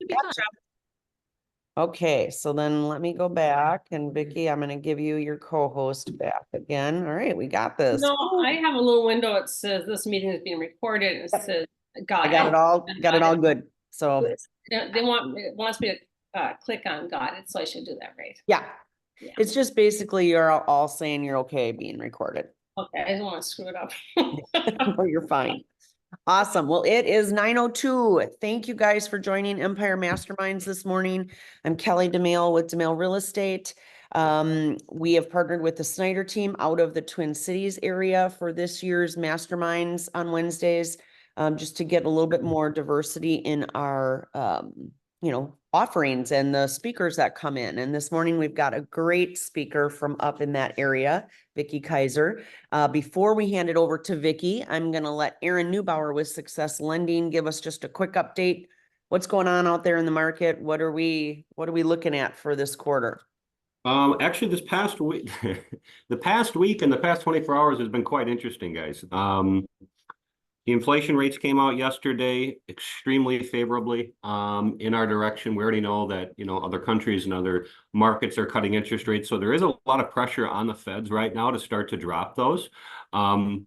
Gotcha. Okay, so then let me go back and Vicky, I'm gonna give you your co-host back again. All right, we got this. No, I have a little window. It says this meeting is being recorded. It says I God. got it all good. So It wants me to click on got it, so I should do that, right? yeah, Yeah. it's just basically you're all saying you're okay being recorded. Okay, I don't want to screw it up. Well, you're fine. Awesome. Well, it is 9:02. Thank you guys for joining Empire Masterminds this morning. I'm Kelly DeMille with DeMille Real Estate. We have partnered with the Snyder team out of the Twin Cities area for this year's Masterminds on Wednesdays, just to get a little bit more diversity in our, offerings and the speakers that come in. And this morning we've got a great speaker from up in that area, Vicky Kaiser. Before we hand it over to Vicky, I'm going to let Aaron Neubauer with Success Lending give us just a quick update. What's going on out there in the market? What are we looking at for this quarter? Actually, this past week, the past week and the past 24 hours has been quite interesting, guys. The inflation rates came out yesterday extremely favorably in our direction. We already know that, other countries and other markets are cutting interest rates. So there is a lot of pressure on the feds right now to start to drop those. At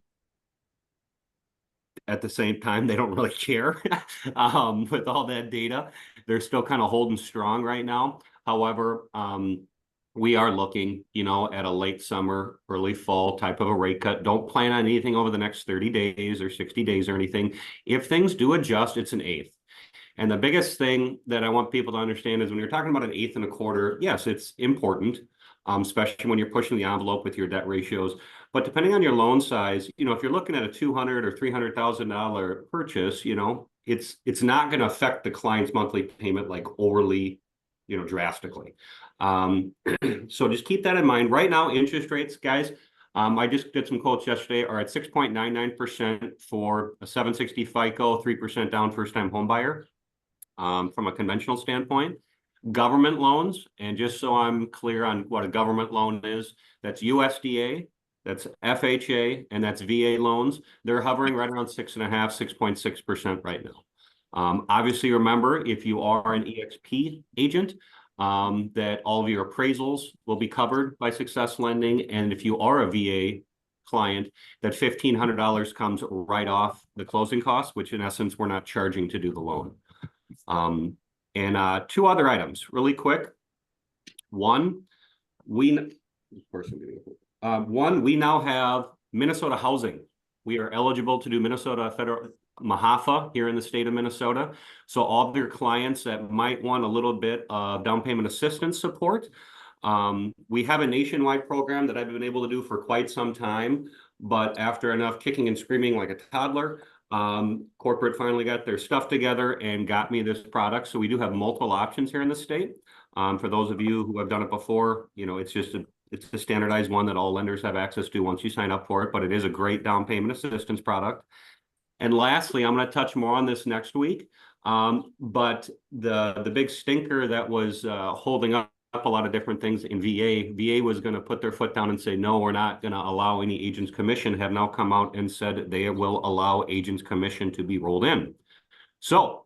the same time, they don't really care with all that data. They're still kind of holding strong right now. However, we are looking, at a late summer, early fall type of a rate cut. Don't plan on anything over the next 30 days or 60 days or anything. If things do adjust, it's an eighth. And the biggest thing that I want people to understand is when you're talking about an eighth and a quarter, yes, it's important, especially when you're pushing the envelope with your debt ratios. But depending on your loan size, if you're looking at a $200,000 or $300,000 purchase, it's not going to affect the client's monthly payment like overly, drastically. So just keep that in mind. Right now, interest rates, guys, I just did some quotes yesterday, are at 6.99% for a 760 FICO, 3% down first-time home buyer. From a conventional standpoint, government loans, and just so I'm clear on what a government loan is, that's USDA, that's FHA, and that's VA loans. They're hovering right around 6.5%, 6.6% right now. Obviously, remember, if you are an EXP agent, that all of your appraisals will be covered by Success Lending. And if you are a VA client, that $1,500 comes right off the closing costs, which in essence, we're not charging to do the loan. And two other items really quick. One, we now have Minnesota housing. We are eligible to do Minnesota federal MAHAFA here in the state of Minnesota. So all of your clients that might want a little bit of down payment assistance support, we have a nationwide program that I've been able to do for quite some time, but after enough kicking and screaming like a toddler, corporate finally got their stuff together and got me this product. So we do have multiple options here in the state. For those of you who have done it before, it's a standardized one that all lenders have access to once you sign up for it, but it is a great down payment assistance product. And lastly, I'm going to touch more on this next week. But the big stinker that was holding up a lot of different things in VA was going to put their foot down and say, no, we're not going to allow any agent's commission, have now come out and said they will allow agent's commission to be rolled in. So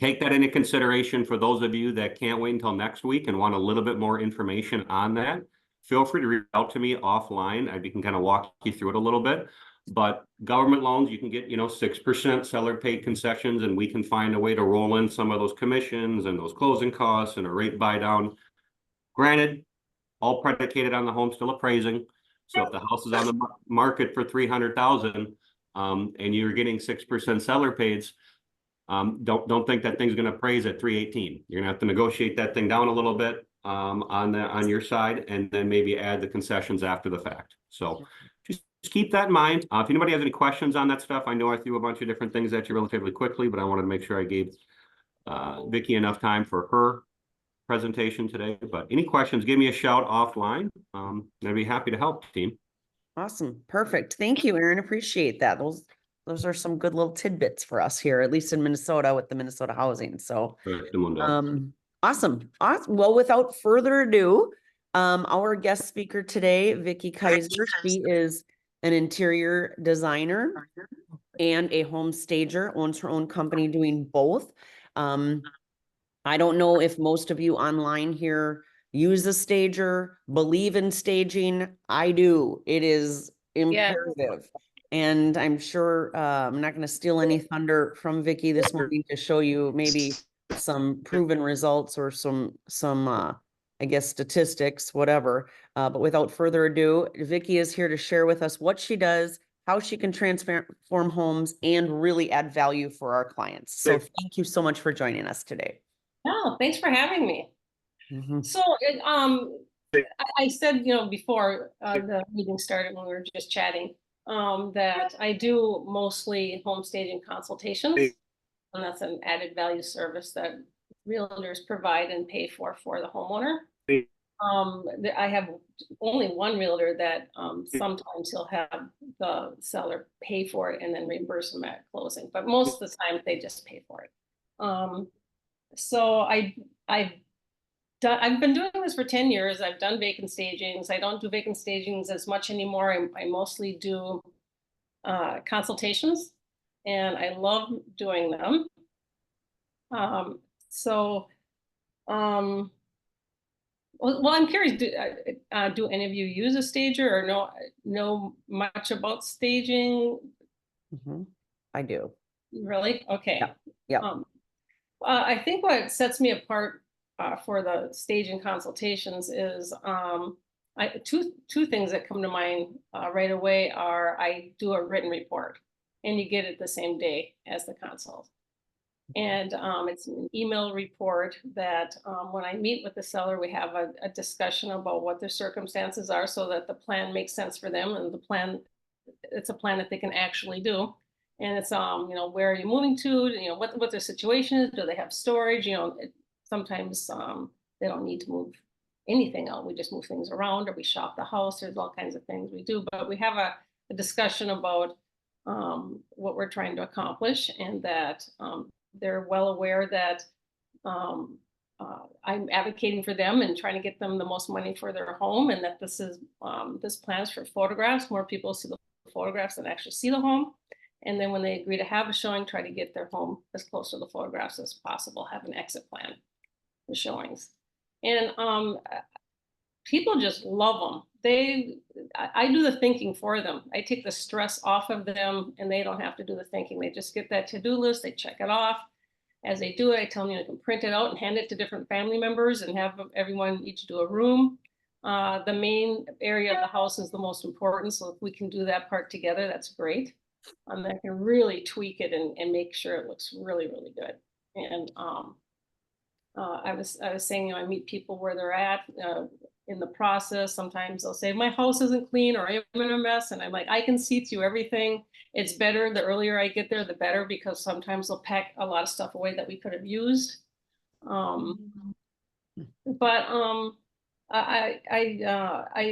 take that into consideration for those of you that can't wait until next week and want a little bit more information on that. Feel free to reach out to me offline. I can kind of walk you through it a little bit. But government loans, you can get, 6% seller paid concessions, and we can find a way to roll in some of those commissions and those closing costs and a rate buy down. Granted, all predicated on the home still appraising. So if the house is on the market for $300,000 and you're getting 6% seller pays, don't think that thing's going to appraise at 318. You're going to have to negotiate that thing down a little bit on your side, and then maybe add the concessions after the fact. So just keep that in mind. If anybody has any questions on that stuff, I know I threw a bunch of different things at you relatively quickly, but I wanted to make sure I gave Vicky enough time for her presentation today. But any questions, give me a shout offline. I'd be happy to help, team. Awesome. Perfect. Thank you, Aaron. Appreciate that. Those are some good little tidbits for us here, at least in Minnesota with the Minnesota housing. So awesome. Well, without further ado, our guest speaker today, Vicky Kaiser, she is an interior designer and a home stager, owns her own company doing both. I don't know if most of you online here use a stager, believe in staging. I do. It is imperative. And I'm sure I'm not going to steal any thunder from Vicky this morning to show you maybe some proven results or some I guess statistics, whatever. But without further ado, Vicky is here to share with us what she does, how she can transform homes, and really add value for our clients. So thank you so much for joining us today. Oh, thanks for having me. Mhm. So, I said, before the meeting started when we were just chatting, that I do mostly home staging consultations, and that's an added value service that realtors provide and pay for the homeowner. I have only one realtor that sometimes he'll have the seller pay for it and then reimburse them at closing, but most of the time they just pay for it. So I've been doing this for 10 years. I've done vacant stagings. I don't do vacant stagings as much anymore. I mostly do consultations, and I love doing them. So, well, I'm curious. Do any of you use a stager or know much about staging? Mhm. I do. Really? Okay. Yeah. I think what sets me apart for the staging consultations is two things that come to mind right away are I do a written report, and you get it the same day as the consult. And it's an email report that when I meet with the seller, we have a discussion about what their circumstances are so that the plan makes sense for them, and it's a plan that they can actually do. And it's where are you moving to, what their situation is, do they have storage, sometimes they don't need to move anything out, we just move things around or we shop the house. There's all kinds of things we do, but we have a discussion about what we're trying to accomplish, and that they're well aware that I'm advocating for them and trying to get them the most money for their home, and that this plan is for photographs. More people see the photographs than actually see the home. And then when they agree to have a showing, try to get their home as close to the photographs as possible, have an exit plan for showings. And people just love them. I do the thinking for them. I take the stress off of them, and they don't have to do the thinking. They just get that to-do list, they check it off. As they do it, I tell them you can print it out and hand it to different family members and have everyone each do a room. The main area of the house is the most important, so if we can do that part together, that's great. I can really tweak it and make sure it looks really, really good. And I was saying, I meet people where they're at in the process. Sometimes they'll say, my house isn't clean or I'm in a mess. And I'm like, I can see through everything. It's better the earlier I get there, the better, because sometimes they'll pack a lot of stuff away that we could have used. But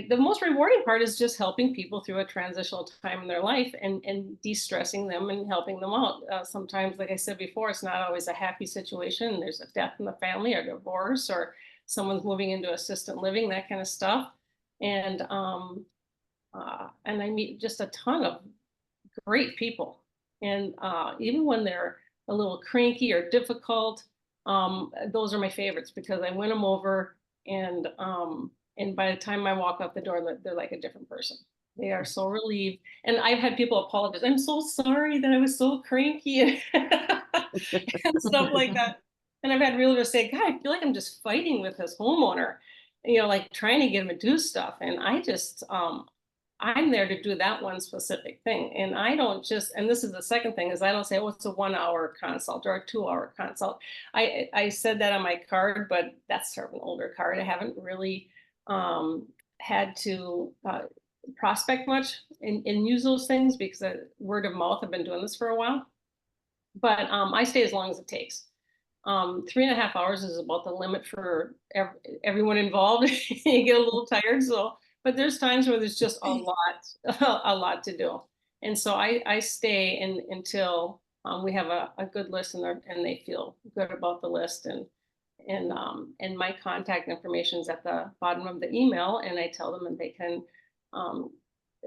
the most rewarding part is just helping people through a transitional time in their life and de-stressing them and helping them out. Sometimes, like I said before, it's not always a happy situation. There's a death in the family, or divorce, or someone's moving into assisted living, that kind of stuff. And I meet just a ton of great people. And even when they're a little cranky or difficult, those are my favorites, because I win them over, and by the time I walk out the door, they're like a different person. They are so relieved. And I've had people apologize. I'm so sorry that I was so cranky and stuff like that. And I've had realtors say, God, I feel like I'm just fighting with this homeowner, like trying to get him to do stuff. And I just, I'm there to do that one specific thing. And I don't just, and this is the second thing, is I don't say, oh, it's a 1 hour consult or a 2 hour consult. I said that on my card, but that's sort of an older card. I haven't really had to prospect much and use those things, because word of mouth, I've been doing this for a while. But I stay as long as it takes. 3.5 hours is about the limit for everyone involved. You get a little tired, so. But there's times where there's just a lot to do. And so I stay until we have a good list, and they feel good about the list. And my contact information is at the bottom of the email, and I tell them that they can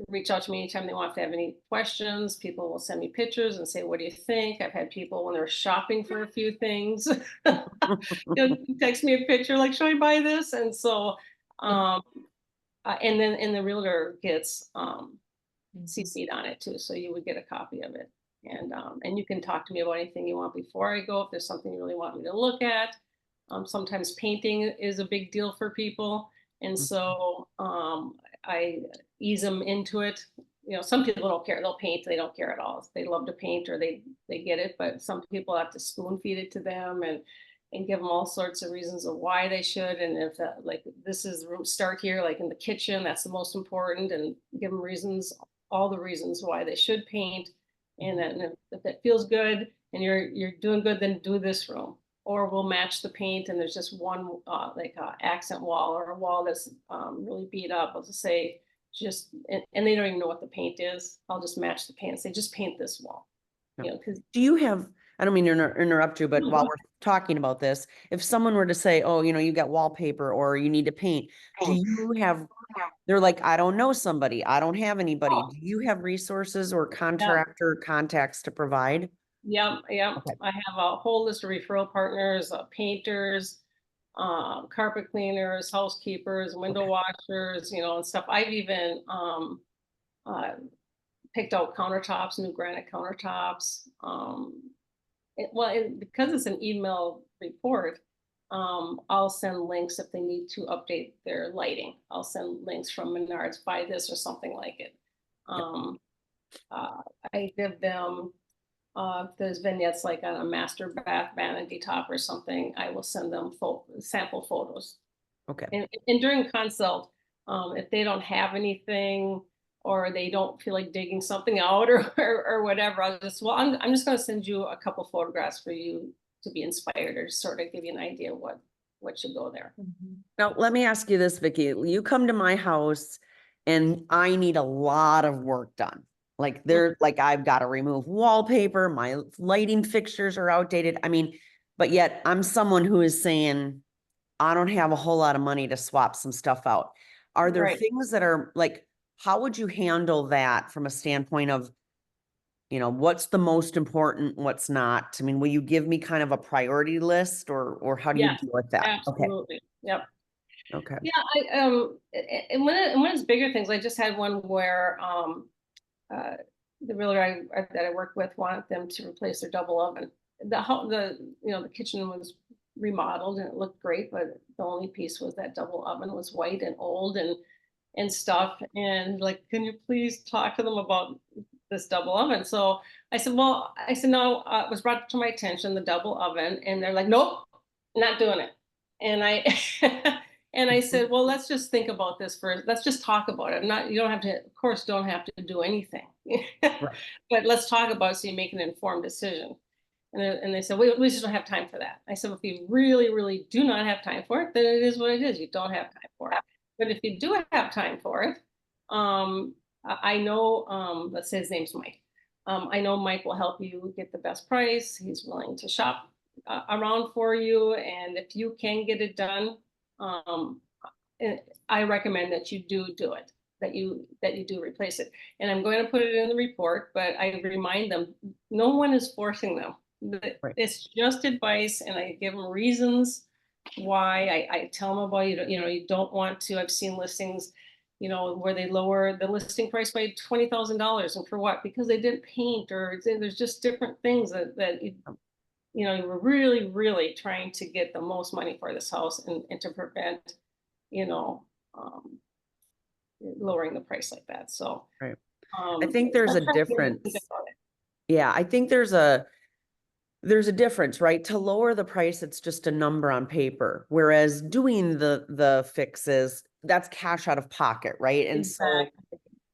reach out to me anytime they want, if they have any questions. People will send me pictures and say, what do you think? I've had people when they're shopping for a few things, text me a picture like, should I buy this? And so, and the realtor gets CC'd on it too. So you would get a copy of it. And you can talk to me about anything you want before I go, if there's something you really want me to look at. Sometimes painting is a big deal for people. And so I ease them into it. You know, some people don't care. They'll paint. They don't care at all. They love to paint or they get it. But some people have to spoon feed it to them and give them all sorts of reasons of why they should. And if that, like, this is the room, start here, like in the kitchen, that's the most important, and give them reasons, all the reasons why they should paint. And then if that feels good and you're doing good, then do this room. Or we'll match the paint and there's just one like accent wall or a wall that's really beat up. I'll just say, and they don't even know what the paint is. I'll just match the paint and say, just paint this wall. Yep. You know, because Do you have, I don't mean to interrupt you, but while we're talking about this, if someone were to say, oh, you know, you got wallpaper or you need to paint, do you have, they're like, I don't know somebody, I don't have anybody. Do you have resources or contractor contacts to provide? Yep. Okay. I have a whole list of referral partners, painters, carpet cleaners, housekeepers, window washers, you know, and stuff. I've even picked out countertops, new granite countertops. Because it's an email report, I'll send links if they need to update their lighting. I'll send links from Menards, buy this or something like it. I give them, if there's vignettes like on a master bath vanity top or something, I will send them sample photos. Okay. And during consult, if they don't have anything or they don't feel like digging something out or whatever, I'm just going to send you a couple photographs for you to be inspired or sort of give you an idea of what should go there. Now, let me ask you this, Vicki. You come to my house and I need a lot of work done. Like I've got to remove wallpaper, my lighting fixtures are outdated. I mean, but yet I'm someone who is saying, I don't have a whole lot of money to swap some stuff out. Are there things that are like, how would you handle that from a standpoint of, you know, what's the most important, what's not? I mean, will you give me kind of a priority list or how do you deal with that? Absolutely. Okay. Yep. Okay. Yeah, and when it's bigger things, I just had one where the realtor that I worked with wanted them to replace their double oven. The kitchen was remodeled and it looked great, but the only piece was that double oven was white and old and stuff. And like, can you please talk to them about this double oven? So I said, no, it was brought to my attention, the double oven, and they're like, nope, not doing it. And I said, well, let's just think about this first. Let's just talk about it. You don't have to, of course, don't have to do anything, but let's talk about it so you make an informed decision. And they said, we just don't have time for that. I said, if you really, really do not have time for it, then it is what it is. You don't have time for it. But if you do have time for it, I know, let's say his name's Mike. I know Mike will help you get the best price. He's willing to shop around for you. And if you can get it done, I recommend that you do it, that you do replace it. And I'm going to put it in the report, but I remind them, no one is forcing them. It's just advice, and I give them reasons why. I tell them about, you don't want to. I've seen listings, where they lower the listing price by $20,000, and for what? Because they didn't paint, or there's just different things that you were really, really trying to get the most money for this house and to prevent, lowering the price like that. So, I think there's a difference. Yeah, I think there's a difference, right? To lower the price, it's just a number on paper. Whereas doing the fixes, that's cash out of pocket, right? And so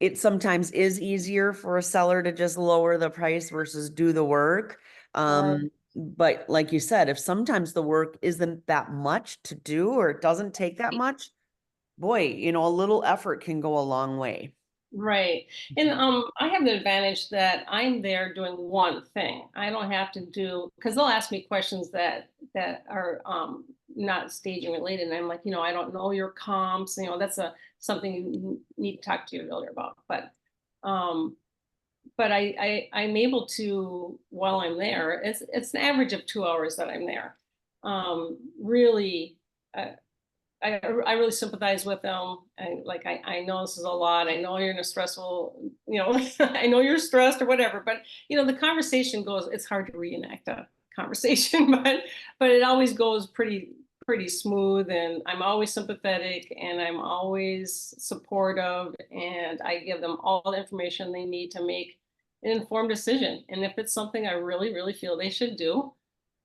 it sometimes is easier for a seller to just lower the price versus do the work. But like you said, if sometimes the work isn't that much to do or it doesn't take that much, boy, a little effort can go a long way. Right. And I have the advantage that I'm there doing one thing. I don't have to do, because they'll ask me questions that are not staging related. And I'm like, I don't know your comps, that's something you need to talk to your builder about. Um, but I'm able to, while I'm there, it's an average of 2 hours that I'm there. Really, I really sympathize with them. I know this is a lot. I know you're in a stressful, I know you're stressed or whatever, but the conversation goes, it's hard to reenact a conversation, but it always goes pretty smooth, and I'm always sympathetic, and I'm always supportive, and I give them all the information they need to make an informed decision. And if it's something I really, really feel they should do,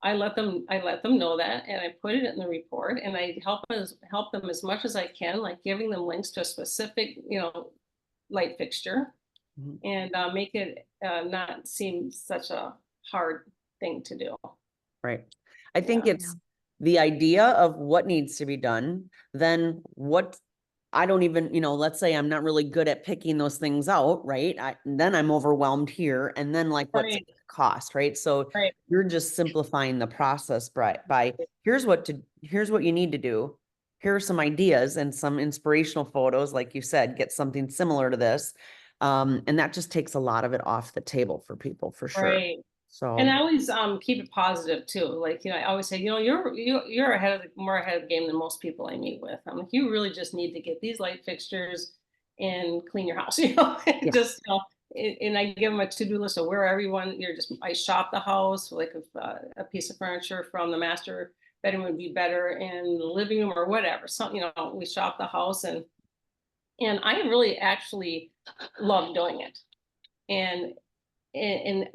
I let them know that, and I put it in the report, and I help them as much as I can, like giving them links to a specific, light fixture, Mhm. and make it not seem such a hard thing to do. Right. I think Yeah. it's the idea of what needs to be done, then what, I don't even, let's say I'm not really good at picking those things out, right? Then I'm overwhelmed here, and then like what's Right. the cost, right? So Right. you're just simplifying the process by here's what you need to do. Here are some ideas and some inspirational photos, like you said, get something similar to this. And that just takes a lot of it off the table for people, for sure. Right. So And I always keep it positive too. Like, I always say, you're more ahead of the game than most people I meet with. I'm like, you really just need to get these light fixtures and clean your house, Yeah. just, and I give them a to-do list of where everyone, I shop the house, like if a piece of furniture from the master bedroom would be better in the living room or whatever. So, we shop the house, and I really actually love doing it. And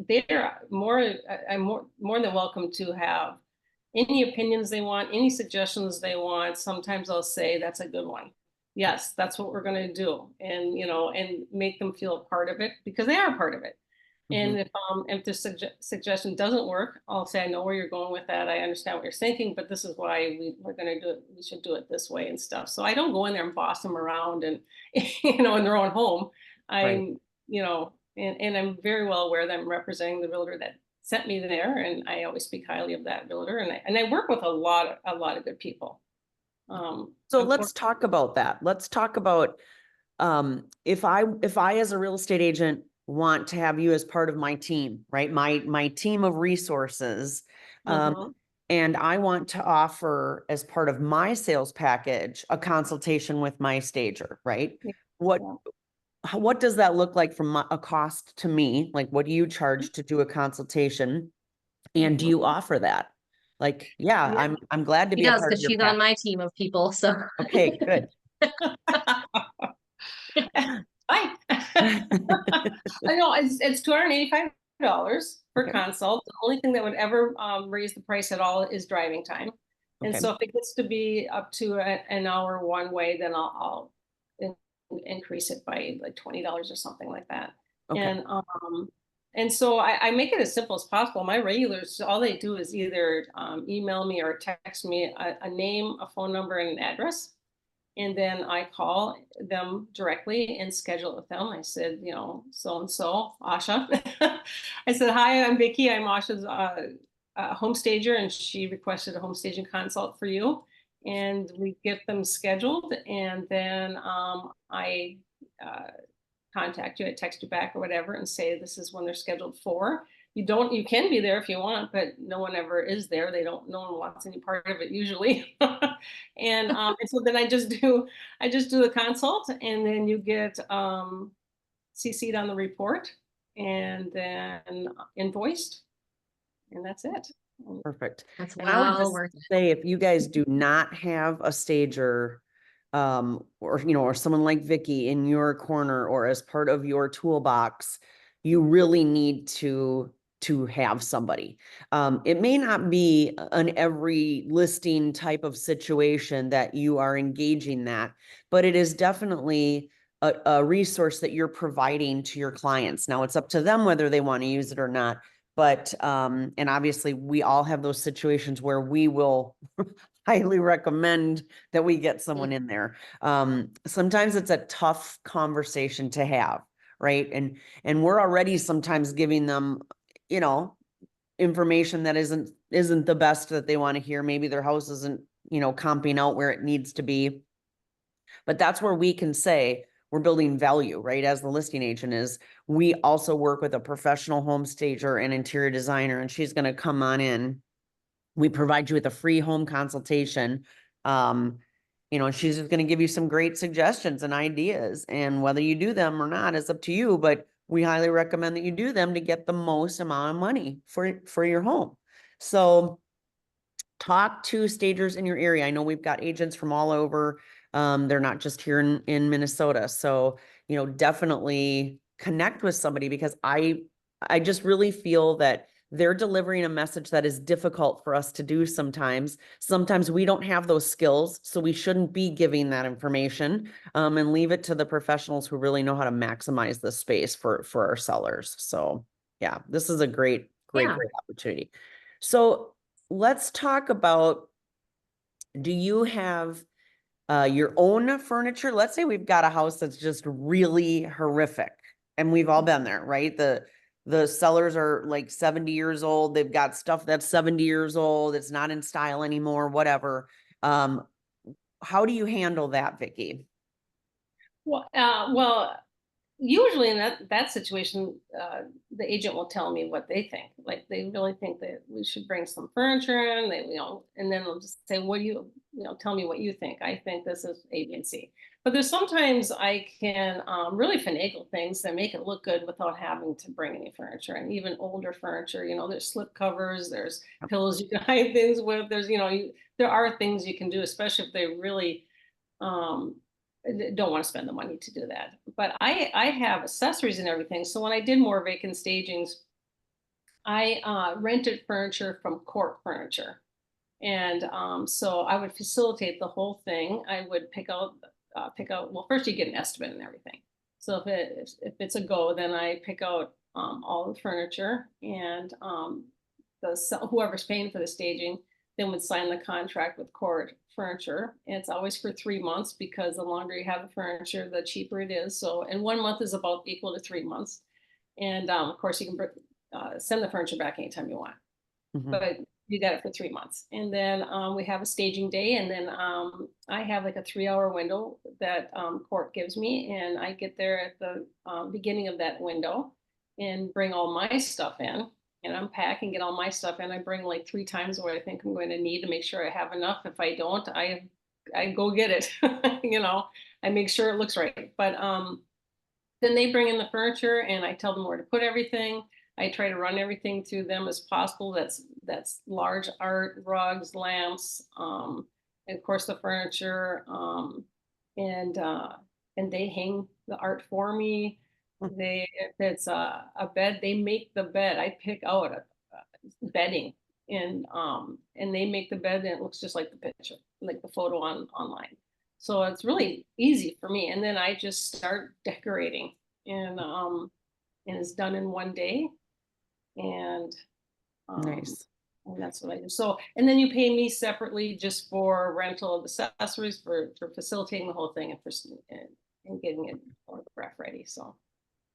they're I'm more than welcome to have any opinions they want, any suggestions they want. Sometimes I'll say, that's a good one. Yes, that's what we're going to do. And, and make them feel a part of it, because they are a part of it. And if the suggestion doesn't work, I'll say, I know where you're going with that. I understand what you're thinking, but this is why we're going to do it. We should do it this way and stuff. So I don't go in there and boss them around and, in their own home. Right. I'm, and I'm very well aware that I'm representing the builder that sent me there. And I always speak highly of that builder. And I work with a lot of good people. So let's talk about that. Let's talk about if I as a real estate agent want to have you as part of my team, right? My team of resources. And I want to offer as part of my sales package a consultation with my stager, right? What does that look like from a cost to me? Like, what do you charge to do a consultation? And do you offer that? Like, yeah, I'm glad to She be a does, part of because your she's on package. my team of people, so. Okay, good. Hi. I know it's $285 per Okay. consult. The only thing that would ever raise the price at all is driving time. And Okay. so if it gets to be up to an hour one way, then I'll increase it by like $20 or something like that. Okay. And so I make it as simple as possible. My regulars, all they do is either email me or text me a name, a phone number, and an address. And then I call them directly and schedule it with them. I said, so-and-so, Asha. I said, hi, I'm Vicki. I'm Asha's home stager, and she requested a home staging consult for you. And we get them scheduled, and then I contact you, I text you back or whatever, and say this is when they're scheduled for. You can be there if you want, but no one ever is there. No one wants any part of it usually. And so then I just do the consult, and then you get CC'd on the report, and then invoiced, and that's it. Perfect. That's And I would well just worth it. say, if you guys do not have a stager, or someone like Vicky in your corner or as part of your toolbox, you really need to have somebody. It may not be an every listing type of situation that you are engaging that, but it is definitely a resource that you're providing to your clients. Now it's up to them whether they want to use it or not. But, and obviously we all have those situations where we will highly recommend that we get someone in there. Sometimes it's a tough conversation to have, right? And we're already sometimes giving them, information that isn't the best that they want to hear. Maybe their house isn't, comping out where it needs to be. But that's where we can say we're building value, right? As the listing agent is, we also work with a professional home stager and interior designer, and she's going to come on in. We provide you with a free home consultation. And she's just going to give you some great suggestions and ideas, and whether you do them or not is up to you, but we highly recommend that you do them to get the most amount of money for your home. So talk to stagers in your area. I know we've got agents from all over. They're not just here in Minnesota. So, definitely connect with somebody, because I just really feel that they're delivering a message that is difficult for us to do sometimes. Sometimes we don't have those skills, so we shouldn't be giving that information, and leave it to the professionals who really know how to maximize the space for our sellers. So yeah, this is a great opportunity. So let's talk about, do you have your own furniture? Let's say we've got a house that's just really horrific, and we've all been there, right? The sellers are like 70 years old. They've got stuff that's 70 years old. It's not in style anymore, whatever. How do you handle that, Vicki? Well, usually in that situation, the agent will tell me what they think. Like, they really think that we should bring some furniture in. And then they'll just say, "What do tell me what you think. I think this is A, B, and C." But there's sometimes I can really finagle things that make it look good without having to bring any furniture. And even older furniture, there's slip covers, there's pillows you can hide things with. There's, there are things you can do, especially if they really don't want to spend the money to do that. But I have accessories and everything. So when I did more vacant stagings, I rented furniture from Court Furniture. And so I would facilitate the whole thing. I would pick out, well, first you get an estimate and everything. So if it's a go, then I pick out all the furniture, and whoever's paying for the staging then would sign the contract with Court Furniture. And it's always for 3 months, because the longer you have the furniture, the cheaper it is. So, and 1 month is about equal to 3 months. And of course, you can send the furniture back anytime you want. Mhm. But you got it for 3 months. And then we have a staging day. And then I have like a 3-hour window that Court gives me. And I get there at the beginning of that window and bring all my stuff in and unpack and get all my stuff in. I bring like 3 times what I think I'm going to need to make sure I have enough. If I don't, I go get it. I make sure it looks right. But then they bring in the furniture, and I tell them where to put everything. I try to run everything through them as possible. That's large art, rugs, lamps, and of course the furniture, and they hang the art for me. If it's a bed, they make the bed. I pick out a bedding, and they make the bed, and it looks just like the picture, like the photo online. So it's really easy for me. And then I just start decorating, and it's done in one day. And Nice. and that's what I do. So, and then you pay me separately just for rental of accessories, for facilitating the whole thing, and getting it photograph ready. So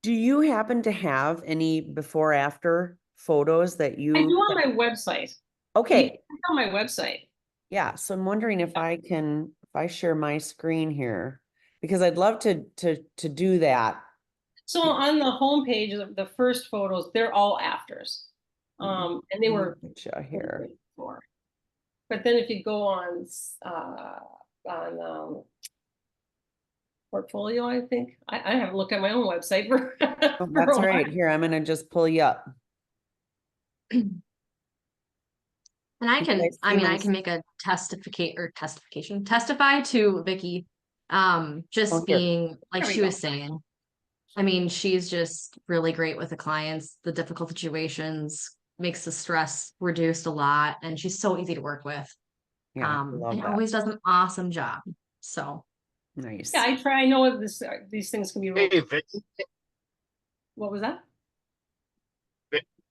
Do you happen to have any before after photos that I do you? on my website. Okay. It's on my website. Yeah. So I'm wondering if I share my screen here, because I'd love to do that. So on the homepage of the first photos, they're all afters. And they were here. before. But then if you go on portfolio, I think I haven't looked at my own website for. Oh, that's right. Here, I'm gonna just pull you up. And I can make a testify to Vicki, just being like she was saying. I mean, she's just really great with the clients, the difficult situations, makes the stress reduced a lot, and she's so easy to work with. Yeah, and always does an awesome job. So nice. Yeah, I try. I know these things can be real. Hey, Vicki. What was that?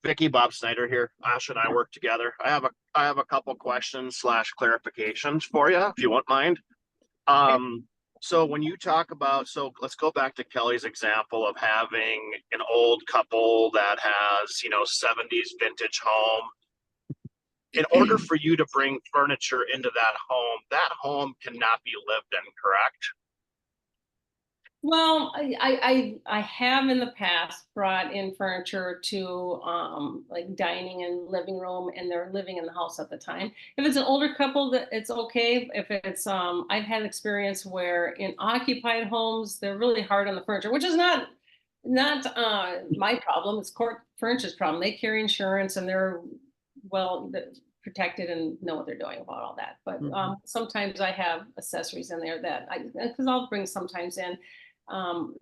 Vicki, Bob Snyder here. Ash and I work together. I have a couple questions / clarifications for you, if you won't mind. So when you talk about, so let's go back to Kelly's example of having an old couple that has, 70s vintage home. In order for you to bring furniture into that home cannot be lived in, correct? Well, I have in the past brought in furniture to like dining and living room, and they're living in the house at the time. If it's an older couple, that it's okay. If it's I've had experience where in occupied homes they're really hard on the furniture, which is not my problem. It's court furniture's problem. They carry insurance and they're well protected and know what they're doing about all that. But sometimes I have accessories in there that because I'll bring sometimes in. And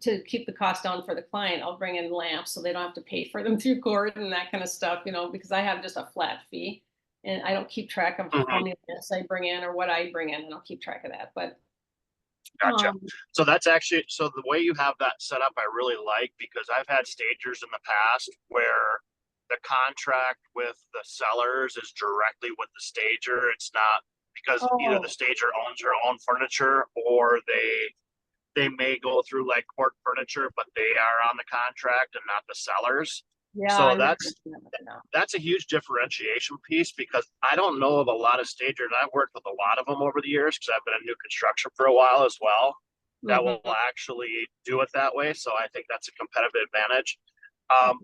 to keep the cost down for the client, I'll bring in lamps so they don't have to pay for them through court and that kind of stuff, because I have just a flat fee and I don't keep track of how many lamps I bring in or what I bring in, and I'll keep track of that. But Gotcha. So that's actually, so the way you have that set up, I really like, because I've had stagers in the past where the contract with the sellers is directly with the stager. It's not because either the stager owns her own furniture or they may go through like court furniture, but they are on the contract and not the sellers. yeah, So that's a huge differentiation piece, because I don't know of a lot of stagers. I've worked with a lot of them over the years because I've been in new construction for a while as well, that will actually do it that way. So I think that's a competitive advantage.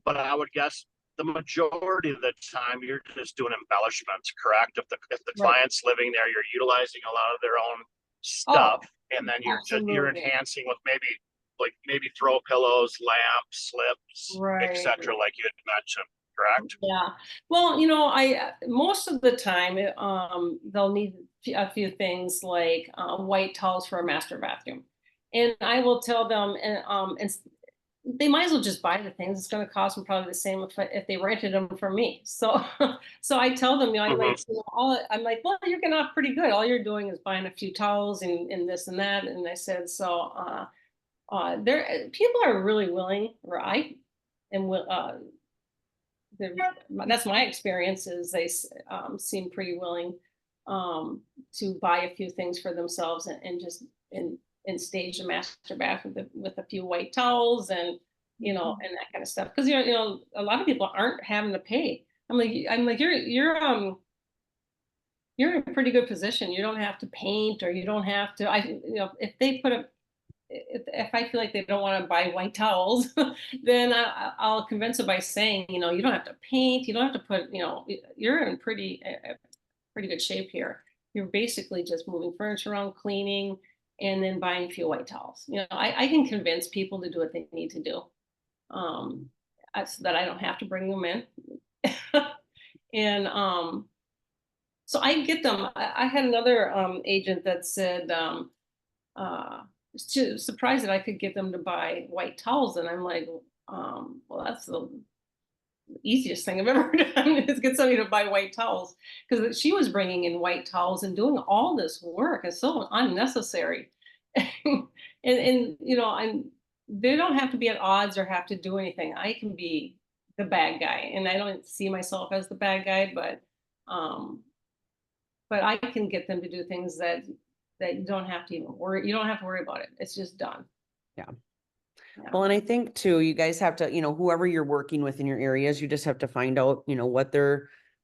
But I would guess the majority of the time you're just doing embellishments, correct? If the client's living there, you're utilizing a lot of their own stuff, and then you're enhancing with maybe throw pillows, lamps, slips, etc., like you had mentioned, correct? Yeah. Well, I most of the time they'll need a few things like white towels for a master bathroom, and I will tell them, and they might as well just buy the things. It's going to cost them probably the same if they rented them from me. So, so I tell them, I'm like, well, you're getting off pretty good. All you're doing is buying a few towels and this and that. And I said, so, there, people are really willing, or I am, that's my experience is they seem pretty willing to buy a few things for themselves and just and stage the master bath with a few white towels and and that kind of stuff, because a lot of people aren't having to pay. I'm like you're in a pretty good position. You don't have to paint, or you don't have to. If they put if I feel like they don't want to buy white towels, then I'll convince them by saying, you don't have to paint, you don't have to put, you're in pretty good shape here. You're basically just moving furniture around, cleaning, and then buying a few white towels. I can convince people to do what they need to do, so that I don't have to bring them in. And so I get them. I had another agent that said, surprised that I could get them to buy white towels, and I'm like, well, that's the easiest thing I've ever done is get somebody to buy white towels, because she was bringing in white towels and doing all this work. It's so unnecessary. and they don't have to be at odds or have to do anything. I can be the bad guy, and I don't see myself as the bad guy, but I can get them to do things that you don't have to even worry. You don't have to worry about it. It's just done. Yeah. Well, and I think too, you guys have to, whoever you're working with in your areas, you just have to find out,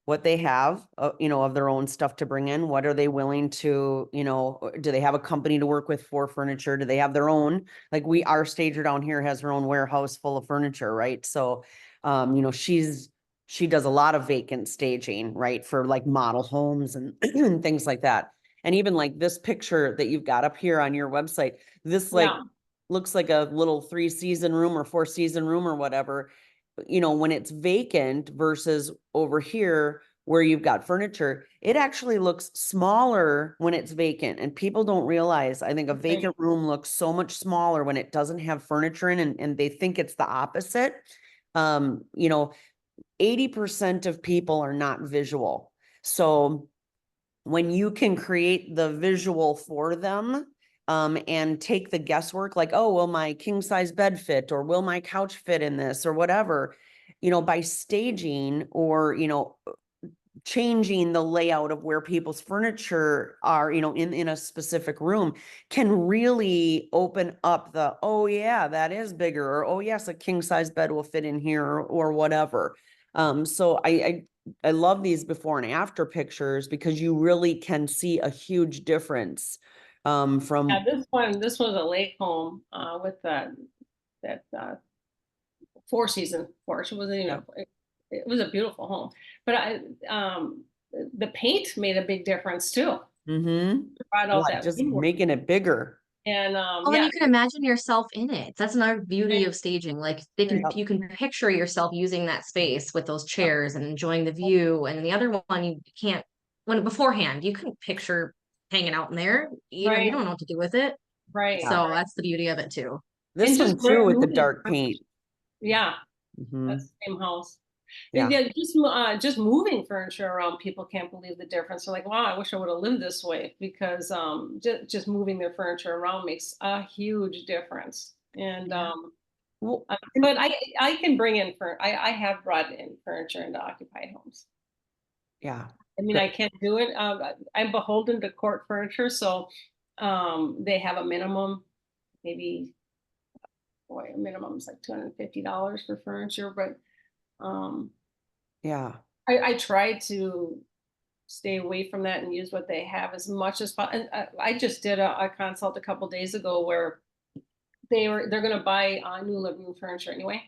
what they have, of their own stuff to bring in. What are they willing to, do they have a company to work with for furniture? Do they have their own? Like our stager down here has her own warehouse full of furniture, right? So, she does a lot of vacant staging, right? For like model homes and, and things like that. And even like this picture that you've got up here on your website, this looks like a little 3-season room or 4-season room or whatever, when it's vacant versus over here where you've got furniture, it actually looks smaller when it's vacant. And people don't realize, I think a vacant room looks so much smaller when it doesn't have furniture in, and they think it's the opposite. 80% of people are not visual. So when you can create the visual for them, and take the guesswork, like, oh, will my king size bed fit, or will my couch fit in this, or whatever, by staging or, changing the layout of where people's furniture are, in a specific room can really open up the, oh yeah, that is bigger, or oh yes, a king size bed will fit in here, or whatever. So I love these before and after pictures because you really can see a huge difference from. Yeah, this was a lake home with that four season porch. It wasn't even it was a beautiful home. But the paint made a big difference too. Mm-hmm. Brought out that Just woodwork. making it bigger. And Well, and yeah, you can imagine yourself in it. That's another beauty Right. of staging. Like they can, Yep. you can picture yourself using that space with those chairs and enjoying the view. And the other one, you can't. When beforehand, you couldn't picture hanging out in there. You Right. don't know what to do with it. right. So that's the beauty of it too. This And one just too with the moving. dark paint. Yeah, Mhm. that's the same house. Yeah. And yeah, just moving furniture around, people can't believe the difference. They're like, wow, I wish I would have lived this way, because just moving their furniture around makes a huge difference. And Yeah. Well, but I can bring in I have brought in furniture into occupied homes. yeah. I mean, Good. I can't do it. I'm beholden to court furniture, so they have a minimum, maybe, boy, a minimum is like $250 for furniture, but Yeah. I try to stay away from that and use what they have as much as possible. And I just did a consult a couple days ago where they're going to buy new living room furniture anyway,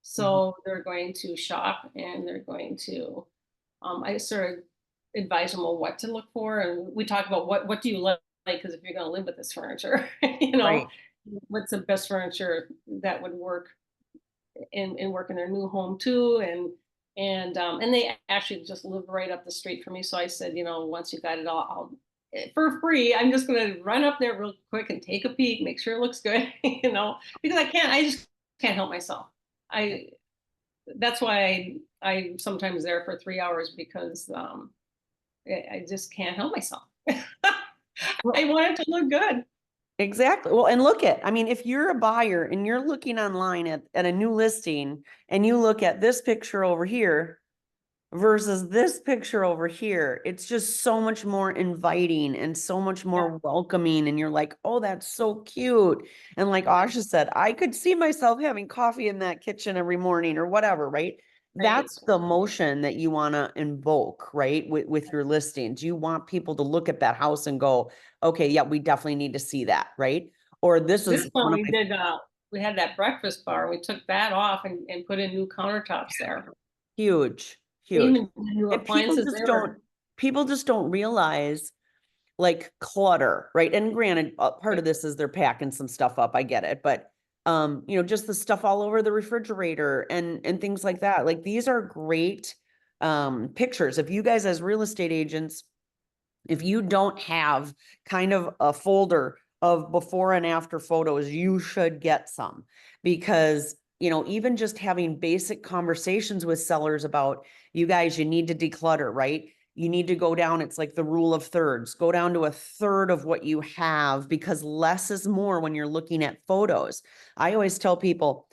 so they're going to shop and they're going to. I sort of advise them on what to look for, and we talk about what do you like, because if you're going to live with this furniture, Right. what's the best furniture that would work and work in their new home too, and they actually just live right up the street from me. So I said, once you got it all, for free, I'm just going to run up there real quick and take a peek, make sure it looks good, because I just can't help myself. That's why I'm sometimes there for 3 hours, because I just can't help myself. I want it to look good. Exactly. Well, and I mean, if you're a buyer and you're looking online at a new listing and you look at this picture over here versus this picture over here, it's just so much more inviting and so much more welcoming. And you're like, oh, that's so cute. And like Asha said, I could see myself having coffee in that kitchen every morning or whatever, right? That's the emotion that you want to invoke, right? With your listings. You want people to look at that house and go, okay, yeah, we definitely need to see that, right? Or this This is one one of we my did, we had that breakfast bar. We took that off and put in new countertops there. huge. Even new And appliances there. people just don't realize like clutter, right? And granted, part of this is they're packing some stuff up. I get it, but just the stuff all over the refrigerator and things like that. Like these are great pictures. If you guys as real estate agents, if you don't have kind of a folder of before and after photos, you should get some, because even just having basic conversations with sellers about, you guys, you need to declutter, right? You need to go down. It's like the rule of thirds, go down to a third of what you have, because less is more when you're looking at photos. I always tell people,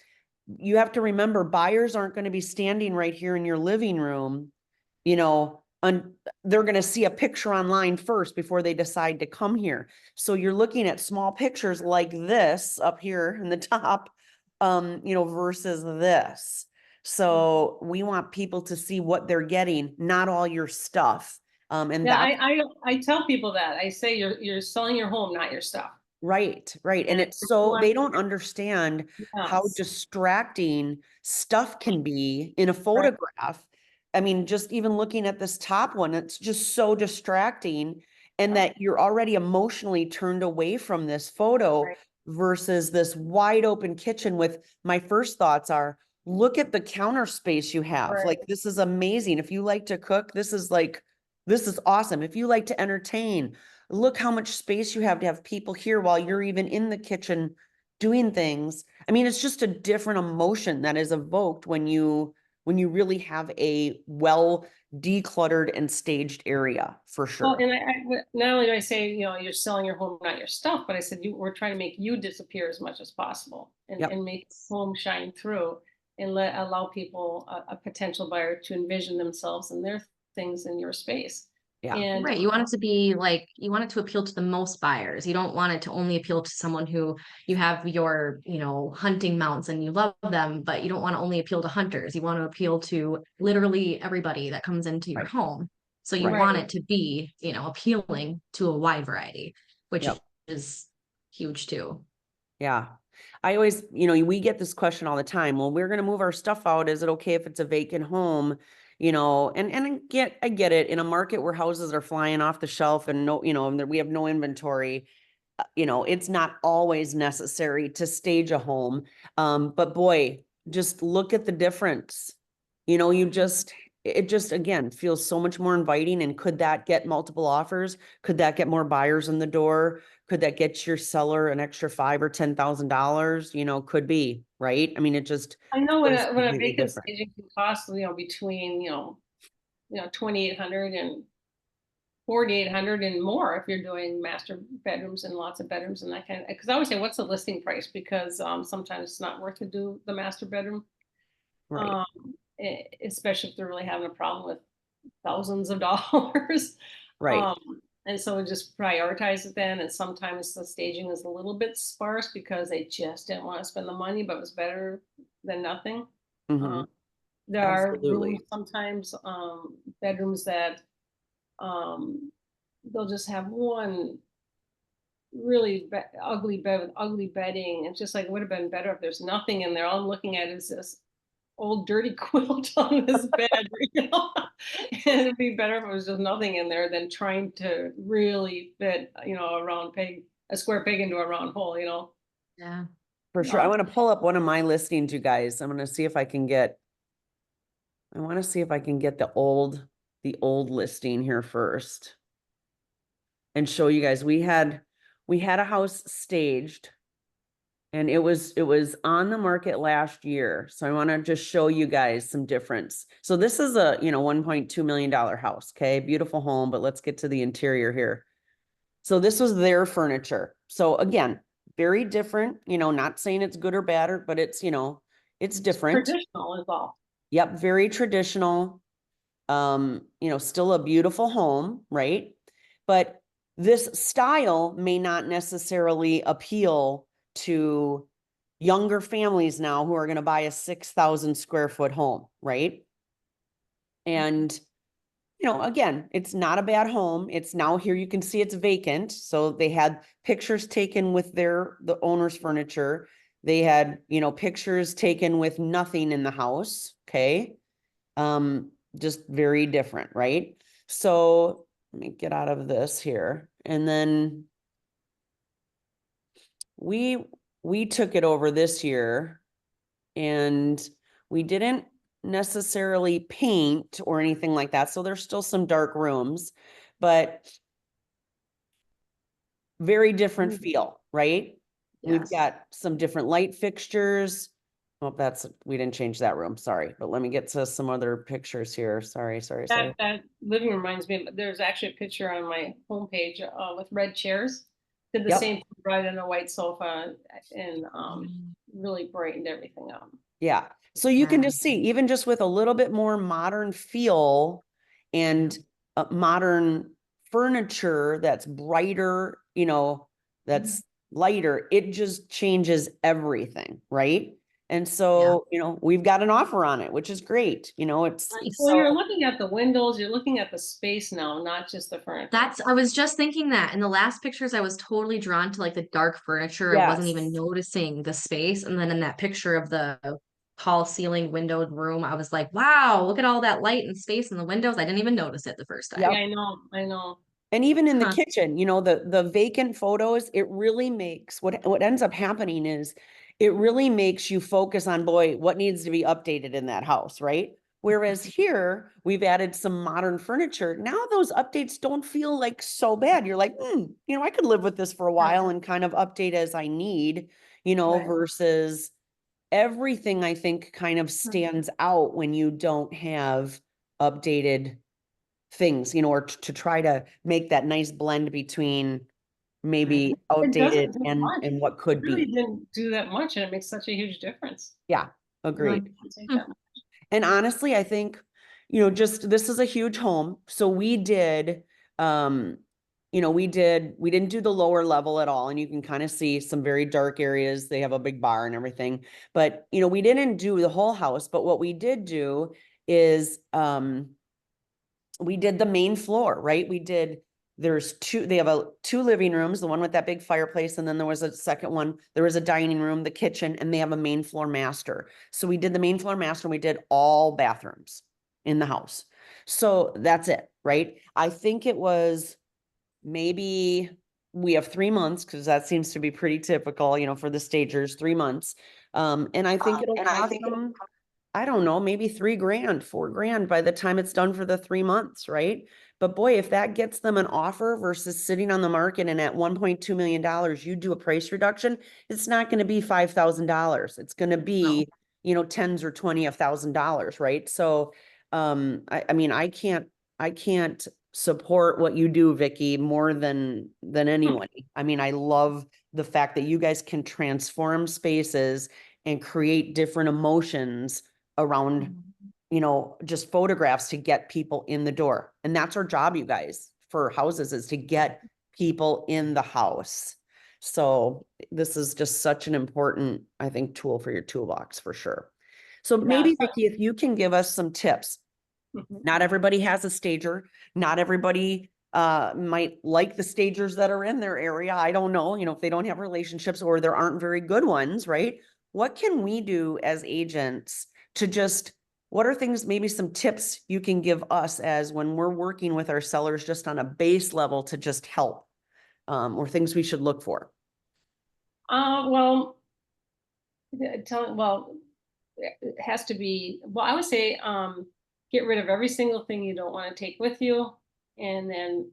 you have to remember, buyers aren't going to be standing right here in your living room, they're going to see a picture online first before they decide to come here. So you're looking at small pictures like this up here in the top, versus this. So we want people to see what they're getting, not all your stuff. And Yeah, that's I tell people that. I say you're selling your home, not your stuff. right. And it's so they don't understand how Yes. distracting stuff can be in a photograph. I mean, just even looking at this top one, it's just so distracting, and that you're already emotionally turned away from this photo Right. versus this wide open kitchen with, my first thoughts are, look at the counter space you have. Right. Like, this is amazing. If you like to cook, this is awesome. If you like to entertain, look how much space you have to have people here while you're even in the kitchen doing things. I mean, it's just a different emotion that is evoked when you really have a well decluttered and staged area, for sure. Well, and not only do I say, you're selling your home, not your stuff, but I said we're trying to make you disappear as much as possible, and, Yep. and make home shine through, and allow people, a potential buyer, to envision themselves in their things in your space. Yeah. And Right. You want it to be like, you want it to appeal to the most buyers. You don't want it to only appeal to someone who you have your, hunting mounts and you love them, but you don't want to only appeal to hunters. You want to appeal to literally everybody that comes into your Right. home. So you Right. want it to be, appealing to a wide variety, which Yep. is huge too. Yeah. I always, we get this question all the time. Well, we're going to move our stuff out. Is it okay if it's a vacant home? And I get it, in a market where houses are flying off the shelf and and we have no inventory, it's not always necessary to stage a home. But boy, just look at the difference. It just, again, feels so much more inviting. And could that get multiple offers? Could that get more buyers in the door? Could that get your seller an extra $5,000 or $10,000? Could be, right? I mean, it just I know when feels a completely vacant different. staging can cost, between, 2,800 and 4,800 and more if you're doing master bedrooms and lots of bedrooms and that kind of, because I always say, what's the listing price? Because sometimes it's not worth to do the master bedroom. Right. Especially if they're really having a problem with thousands of dollars. Right. And so we just prioritize it then. And sometimes the staging is a little bit sparse because they just didn't want to spend the money, but it was better than nothing. Mhm. There are Absolutely. rooms sometimes, bedrooms that they'll just have one really ugly bed with ugly bedding. It's just like, it would have been better if there's nothing in there. All I'm looking at is this old dirty quilt on this bed, and it'd be better if it was just nothing in there than trying to really fit, a square peg into a round hole, Yeah. For sure. I want to pull up one of my listings, you guys. I want to see if I can get the old listing here first and show you guys. We had a house staged and it was on the market last year. So I want to just show you guys some difference. So this is a, $1.2 million house. Okay. Beautiful home, but let's get to the interior here. So this was their furniture. So again, very different, not saying it's good or bad, but it's, it's different. Traditional is all. Yep. Very traditional. Still a beautiful home, right? But this style may not necessarily appeal to younger families now who are going to buy a 6,000 square foot home, right? And, again, it's not a bad home. It's now here. You can see it's vacant. So they had pictures taken with the owner's furniture. They had, pictures taken with nothing in the house. Okay. Just very different, right? So let me get out of this here. And then we took it over this year and we didn't necessarily paint or anything like that. So there's still some dark rooms, but very different feel, right? We've Yes. got some different light fixtures. Oh, we didn't change that room. Sorry. But let me get to some other pictures here. Sorry. That living room reminds me, there's actually a picture on my homepage with red chairs. Did the Yep. same thing, right, in a white sofa, and really brightened everything up. Yeah. So you can Yeah. just see, even just with a little bit more modern feel and modern furniture that's brighter, that's lighter, it just changes everything, right? And so, we've got an offer on it, which is great. It's Nice. Well, you're looking at the windows, you're looking at the space now, not just the furniture. I was just thinking that in the last pictures, I was totally drawn to like the dark furniture. I wasn't even Yes. noticing the space. And then in that picture of the tall ceiling windowed room, I was like, wow, look at all that light and space in the windows. I didn't even notice it the first time. Yep. Yeah, I know. And even in the Huh. kitchen, the vacant photos, it really makes what ends up happening is it really makes you focus on, boy, what needs to be updated in that house, right? Whereas here we've added some modern furniture. Now those updates don't feel like so bad. You're like, I could live with this for a while and kind of update as I need, Right. versus everything I think kind of stands out when you don't have updated things, or to try to make that nice blend between maybe It outdated doesn't do and much. what It could really be. didn't do that much, and it makes such a huge difference. Yeah, It really agreed. didn't take that much. And honestly, I think, just, this is a huge home. So we did, we didn't do the lower level at all. And you can kind of see some very dark areas. They have a big bar and everything, but we didn't do the whole house. But what we did do is, we did the main floor, right? There's they have two living rooms, the one with that big fireplace. And then there was a second one, there was a dining room, the kitchen, and they have a main floor master. So we did the main floor master and we did all bathrooms in the house. So that's it, right? I think it was maybe we have 3 months because that seems to be pretty typical, for the stagers, 3 months. And I think it'll cost them, I don't know, maybe $3,000, $4,000 by the time it's done for the 3 months, right? But boy, if that gets them an offer versus sitting on the market and at $1.2 million, you do a price reduction, it's not going to be $5,000. It's going to be, tens or 20 of $1,000, right? So, I mean, I can't support what you do, Vicky, more than anyone. I mean, I love the fact that you guys can transform spaces and create different emotions around, just photographs to get people in the door. And that's our job, you guys, for houses, is to get people in the house. So this is just such an important, I think, tool for your toolbox for sure. So maybe, Vicky, if you can give us some tips. Not everybody has a stager. Not everybody might like the stagers that are in their area. I don't know, if they don't have relationships or there aren't very good ones, right? What can we do as agents to what are things, maybe some tips you can give us as when we're working with our sellers just on a base level to just help, or things we should look for? Well, it has to be, I would say, get rid of every single thing you don't want to take with you, and then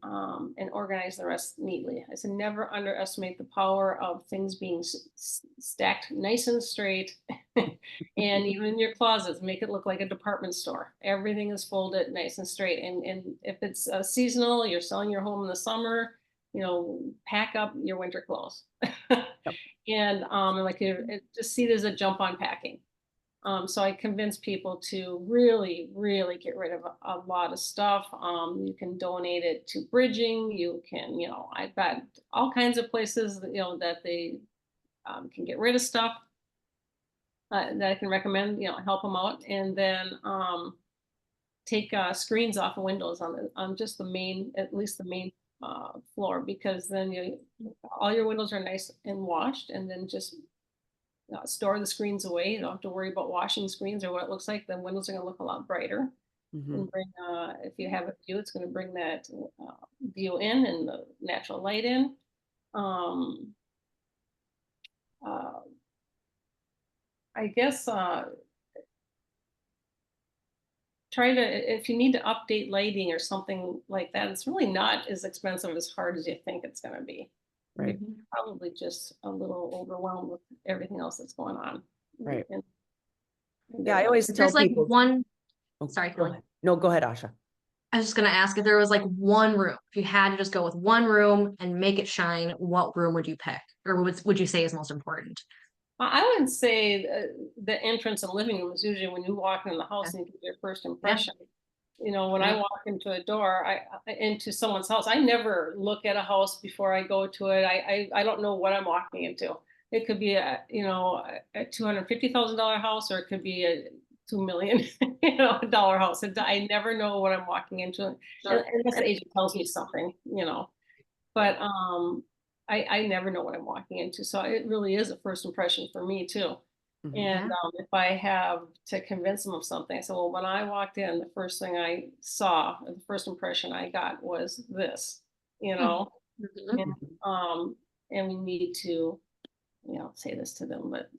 and organize the rest neatly. I said never underestimate the power of things being stacked nice and straight. And even in your closets, make it look like a department store. Everything is folded nice and straight. And if it's seasonal, you're selling your home in the summer, pack up your winter clothes. And just see it as a jump on packing. So I convince people to really, really get rid of a lot of stuff. You can donate it to bridging. You can, I've got all kinds of places, that they can get rid of stuff that I can recommend, help them out. And then take screens off of windows on just the main, at least the main floor, because then all your windows are nice and washed, and then just store the screens away. You don't have to worry about washing screens or what it looks like. The windows are going to look a lot brighter. And bring, if you have a view, it's going to bring that view in and the natural light in. I guess try to, if you need to update lighting or something like that, it's really not as expensive as hard as you think it's going to be. Right. You're probably just a little overwhelmed with everything else that's going on. Right. And Yeah, I always tell There's people. one, Oh, sorry, go Kelly. ahead. No, go ahead, Asha. I was just gonna ask if there was one room, if you had to just go with one room and make it shine, what room would you pick? Or would you say is most important? I would say the entrance and living room is usually when you walk in the house and you get your first impression. When I walk into a door, into someone's house, I never look at a house before I go to it. I don't know what I'm walking into. It could be a $250,000 house, or it could be a $2 million dollar house. I never know what I'm walking into, unless the agent tells me something, But I never know what I'm walking into, so it really is a first impression for me too. And if I have to convince them of something, I said, well, when I walked in, the first thing I saw, the first impression I got was this, and we need to, say this to them, but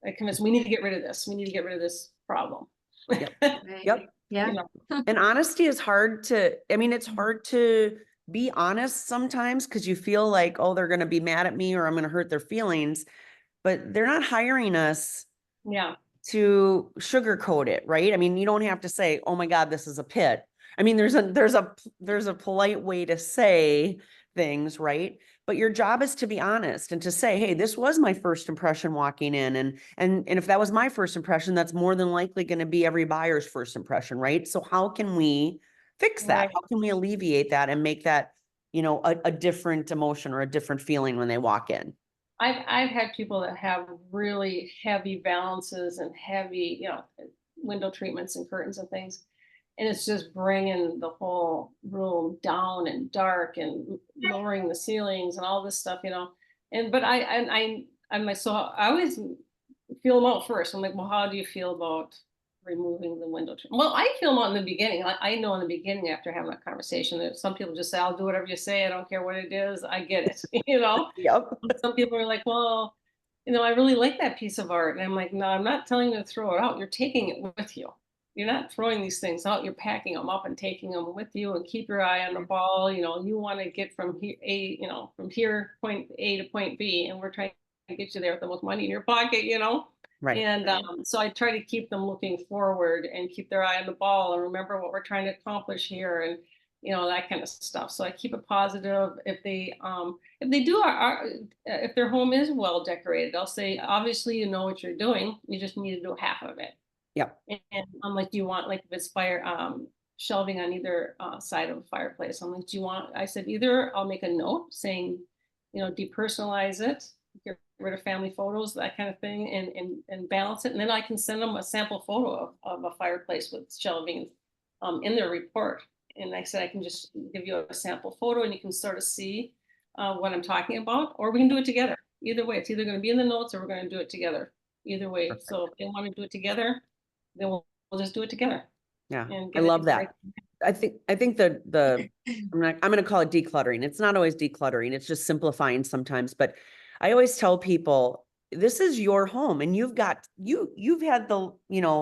I convinced we need to get rid of this. We need to get rid of this problem. Yep. Yeah. And honesty is hard it's hard to be honest sometimes, because you feel like, oh, they're going to be mad at me or I'm going to hurt their feelings, but they're not hiring us Yeah. to sugarcoat it, right? I mean, you don't have to say, oh my God, this is a pit. I mean, there's a polite way to say things, right? But your job is to be honest and to say, hey, this was my first impression walking in. And if that was my first impression, that's more than likely going to be every buyer's first impression, right? So how can we fix that? Right. How can we alleviate that and make that, a different emotion or a different feeling when they walk in? I've had people that have really heavy balances and heavy, window treatments and curtains and things. And it's just bringing the whole room down and dark and lowering the ceilings and all this stuff, but I'm like, so I always feel them out first. I'm like, well, how do you feel about removing the window trim? Well, I feel them out in the beginning. I know in the beginning after having that conversation that some people just say, I'll do whatever you say. I don't care what it is. I get it, Yep. Some people are like, well, I really like that piece of art. And I'm like, no, I'm not telling you to throw it out. You're taking it with you. You're not throwing these things out. You're packing them up and taking them with you, and keep your eye on the ball. You want to get from here, from here, point A to point B, and we're trying to get you there with the most money in your pocket, Right. And so I try to keep them looking forward and keep their eye on the ball and remember what we're trying to accomplish here, and that kind of stuff. So I keep it positive. If they do if their home is well decorated, I'll say, obviously you know what you're doing. You just need to do half of it. Yep. And I'm like, do you want, like, if it's shelving on either side of the fireplace? I'm like, I said, either I'll make a note saying, depersonalize it, get rid of family photos, that kind of thing, and balance it. And then I can send them a sample photo of a fireplace with shelving in their report. And I said, I can just give you a sample photo and you can sort of see what I'm talking about, or we can do it together. Either way, it's either going to be in the notes or we're going to do it together. Either way. Perfect. So if they want to do it together, then we'll just do it together. Yeah, And I love that. I think I'm going to call it decluttering. It's not always decluttering. It's just simplifying sometimes. But I always tell people, this is your home and you've had the,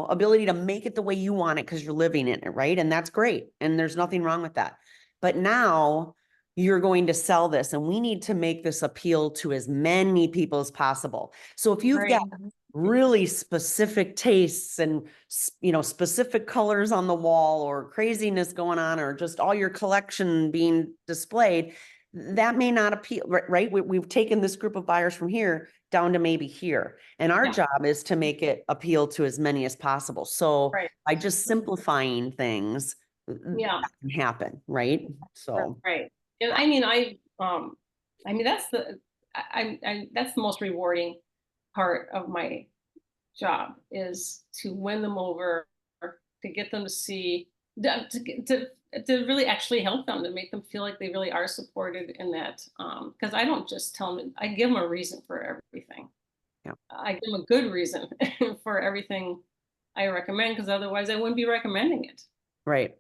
ability to make it the way you want it because you're living in it. Right. And that's great. And there's nothing wrong with that. But now you're going to sell this and we need to make this appeal to as many people as possible. So if you've got really specific tastes and, specific colors on the wall or craziness going on, or just all your collection being displayed, that may not appeal, right? We've taken this group of buyers from here down to maybe here. And our job is to make it appeal to as many as possible. So by just simplifying things, that can happen, right? So. Right. And that's that's the most rewarding part of my job, is to win them over, to get them to see, to really actually help them, to make them feel like they really are supported in that. Because I don't just tell them, I give them a reason for everything. Yeah. I give them a good reason for everything I recommend, because otherwise I wouldn't be recommending it. Right.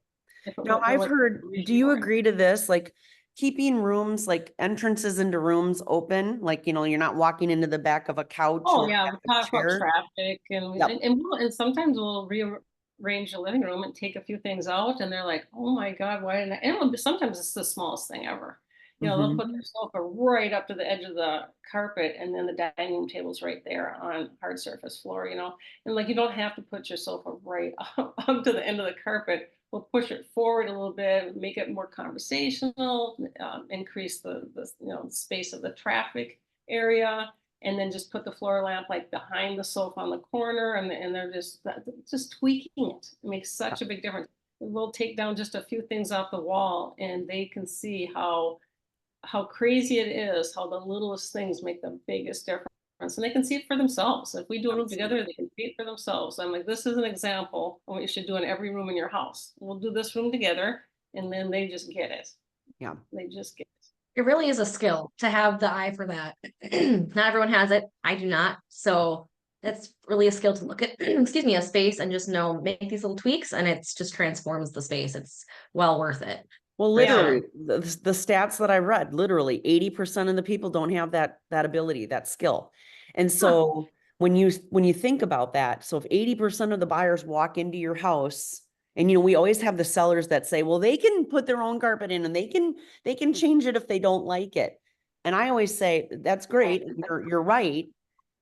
Now I've heard, do you agree to this? Like keeping rooms, like entrances into rooms open, like, you're not walking into the back of a couch. Oh or yeah, we talk about chair. traffic and sometimes we'll rearrange the living room and take a few things out, and they're like, oh my God, why didn't I? And sometimes it's the smallest thing ever. They'll put their sofa right up to the edge of the carpet, and then the dining room table's right there on hard surface floor, and like, you don't have to put your sofa right up to the end of the carpet. We'll push it forward a little bit, make it more conversational, increase the space of the traffic area, and then just put the floor lamp like behind the sofa on the corner, and they're just tweaking it. It makes such a big difference. We'll take down just a few things off the wall, and they can see how crazy it is, how the littlest things make the biggest difference. And they can see it for themselves. If we do a room together, they can see it for themselves. I'm like, this is an example of what you should do in every room in your house. We'll do this room together, and then they just get it. Yeah. They just get it. It really is a skill to have the eye for that. Not everyone has it. I do not. So that's really a skill to look at, excuse me, a space and just make these little tweaks, and it's just transforms the space. It's well worth it. Well, literally, the stats that I read, literally 80% of the people don't have that ability, that skill. And so when you think about that, so if 80% of the buyers walk into your house, and we always have the sellers that say, well, they can put their own carpet in and they can change it if they don't like it. And I always say, that's great, you're right,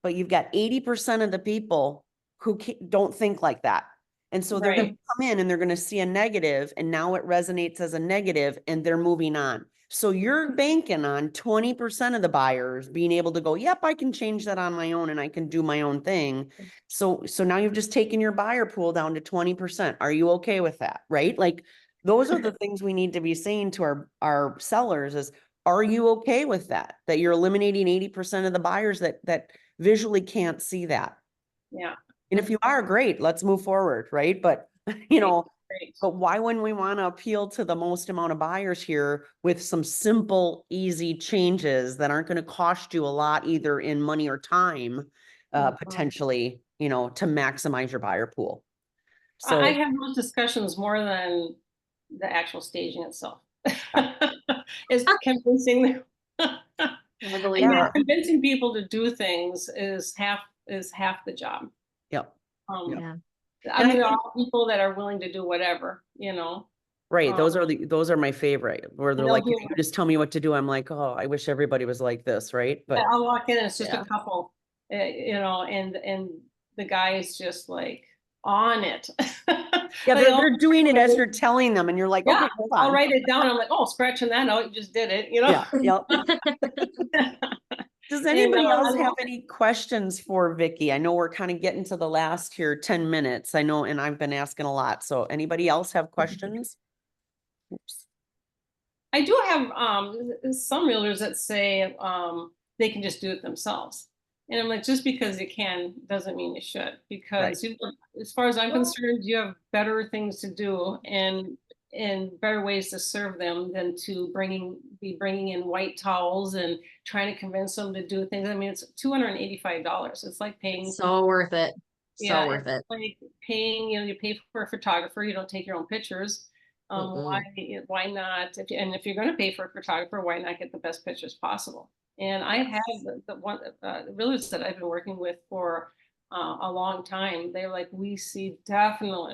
but you've got 80% of the people who don't think like that. And so they're going Right. to come in and they're going to see a negative, and now it resonates as a negative and they're moving on. So you're banking on 20% of the buyers being able to go, yep, I can change that on my own and I can do my own thing. So now you've just taken your buyer pool down to 20%. Are you okay with that? Right? Like those are the things we need to be saying to our sellers is, are you okay with that? That you're eliminating 80% of the buyers that visually can't see that. Yeah. And if you are, great, let's move forward, right? But, you know, Great. but why wouldn't we want to appeal to the most amount of buyers here with some simple, easy changes that aren't going to cost you a lot either in money or time, potentially, you know, to maximize your buyer pool. So I have those discussions more than the actual staging itself. Is convincing them. I believe Yeah. it. Convincing people to do things is half the job. Yep. Yeah. I mean, there are people that are willing to do whatever, you know. Right. Those are my favorite, where they're they'll like, do "If you just tell me what to do." I'm like, oh, I wish everybody was like this, right? But I'll walk in and it's just Yeah. a couple, you know, and the guy is just like on it. yeah, Like, they're doing it as you're telling them, and you're like, yeah, okay, hold I'll on. write it down. I'm like, oh, scratching that out, you just did it, you know. Yeah. Does anybody else have any questions for Vicky? I know we're kind of getting to the last here 10 minutes. I know, and I've been asking a lot. So anybody else have questions? Oops. I do have some realtors that say they can just do it themselves. And I'm like, just because you can doesn't mean you should, because as far as I'm concerned, you have better things to do and better ways to serve them than to be bringing in white towels and trying to convince them to do things. I mean, it's $285. It's like paying. So worth it. So worth it's it. like paying, you know, you pay for a photographer, you don't take your own pictures. Why not? If you're going to pay for a photographer, why not get the best pictures possible? And I have the realtors that I've been working with for a long time. They're like, we see definite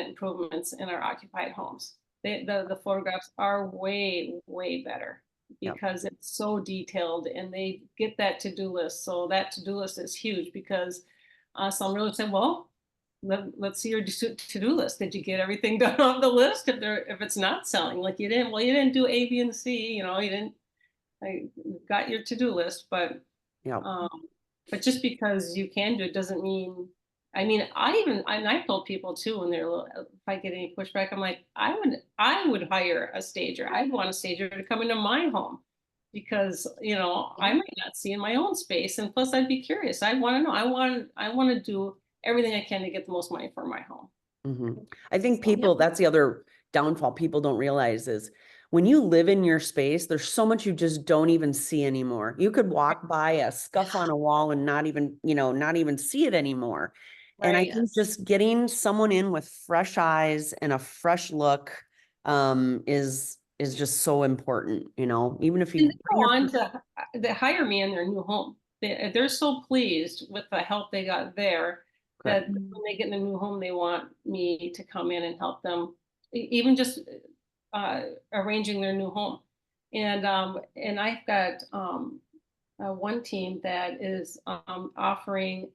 improvements in our occupied homes. The photographs are way better because it's so detailed, and they get that to-do list. So that to-do list is huge because some realtors say, well, let's see your to-do list. Did you get everything done on the list? If it's not selling, like you didn't do A, B, and C, you know, I got your to-do list, but just because you can do it doesn't mean, I mean, I've told people too, when if I get any pushback, I'm like, I would hire a stager. I'd want a stager to come into my home because, you know, I might not see in my own space. And plus I'd be curious. I want to know, I want to do everything I can to get the most money for my home. I think that's the other downfall people don't realize is when you live in your space, there's so much you just don't even see anymore. You could walk by a scuff on a wall and not even see it anymore. And I think just getting someone in with fresh eyes and a fresh look is just so important, you know, even if you go on to hire me in their new home. They're so pleased with the help they got there that when they get in a new home, they want me to come in and help them, even just arranging their new home. And I've got one team that is offering